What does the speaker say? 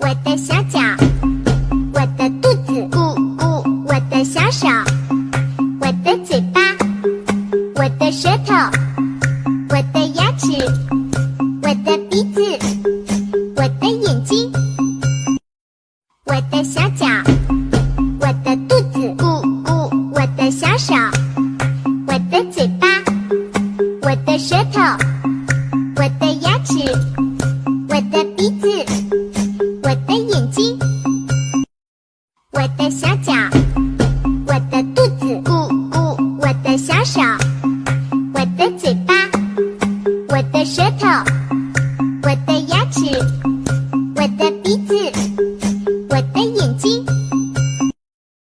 我的小脚，我的肚子，咕咕，我的小手，我的嘴巴，我的舌头，我的牙齿，我的鼻子，我的眼睛，我的小脚，我的肚子，咕咕，我的小手，我的嘴巴，我的舌头，我的牙齿，我的鼻子，我的眼睛，我的小脚，我的肚子，咕咕，我的小手，我的嘴巴，我的舌头，我的牙齿。